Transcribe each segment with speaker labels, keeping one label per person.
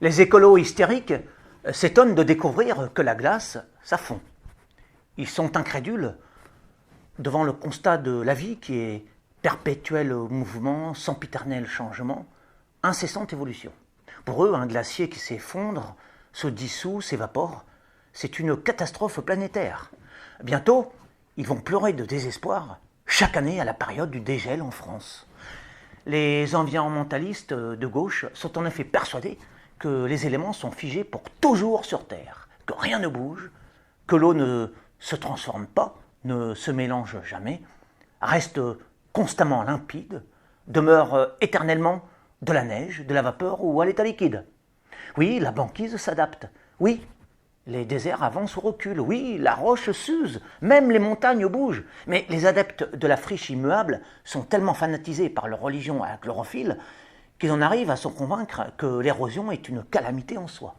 Speaker 1: Les écolos hystériques s'étonnent de découvrir que la glace, ça fond. Ils sont incrédules devant le constat de la vie qui est perpétuel mouvement, sempiternel changement, incessante évolution. Pour eux, un glacier qui s'effondre, se dissout, s'évapore, c'est une catastrophe planétaire. Bientôt, ils vont pleurer de désespoir chaque année à la période du dégel en France. Les environnementalistes de gauche sont en effet persuadés que les éléments sont figés pour toujours sur Terre, que rien ne bouge, que l'eau ne se transforme pas, ne se mélange jamais, reste constamment limpide, demeure éternellement de la neige, de la vapeur ou à l'état liquide. Oui, la banquise s'adapte. Oui, les déserts avancent ou reculent. Oui, la roche s'use. Même les montagnes bougent. Mais les adeptes de la friche immuable sont tellement fanatisés par leur religion à la chlorophylle qu'ils en arrivent à se convaincre que l'érosion est une calamité en soi.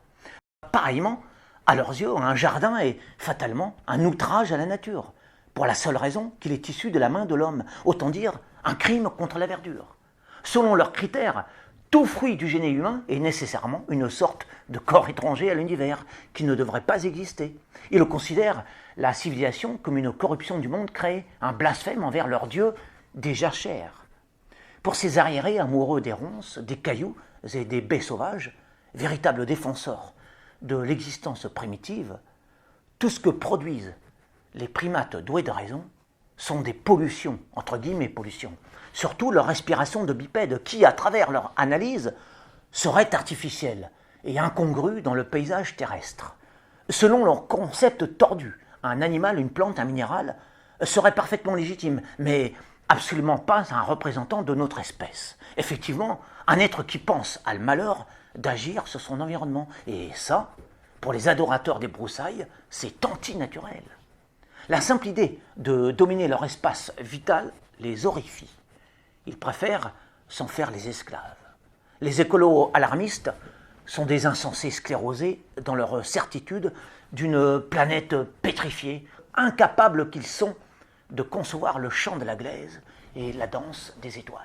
Speaker 1: Pareillement, à leurs yeux, un jardin est fatalement un outrage à la nature, pour la seule raison qu'il est issu de la main de l'homme, autant dire un crime contre la verdure. Selon leurs critères, tout fruit du génie humain est nécessairement une sorte de corps étranger à l'univers qui ne devrait pas exister. Ils considèrent la civilisation comme une corruption du monde créé, un blasphème envers leur Dieu déjà cher. Pour ces arriérés amoureux des ronces, des cailloux et des baies sauvages, véritables défenseurs de l'existence primitive, tout ce que produisent les primates doués de raison sont des pollutions, entre guillemets pollutions, surtout leur respiration de bipèdes qui, à travers leur analyse, seraient artificielles et incongrues dans le paysage terrestre. Selon leur concept tordu, un animal, une plante, un minéral serait parfaitement légitime, mais absolument pas un représentant de notre espèce. Effectivement, un être qui pense à le malheur d'agir sur son environnement. Et ça, pour les adorateurs des broussailles, c'est antinaturel. La simple idée de dominer leur espace vital les horrifie. Ils préfèrent s'en faire les esclaves. Les écolos alarmistes sont des insensés sclérosés dans leur certitude d'une planète pétrifiée, incapables qu'ils sont de concevoir le chant de la glaise et la danse des étoiles.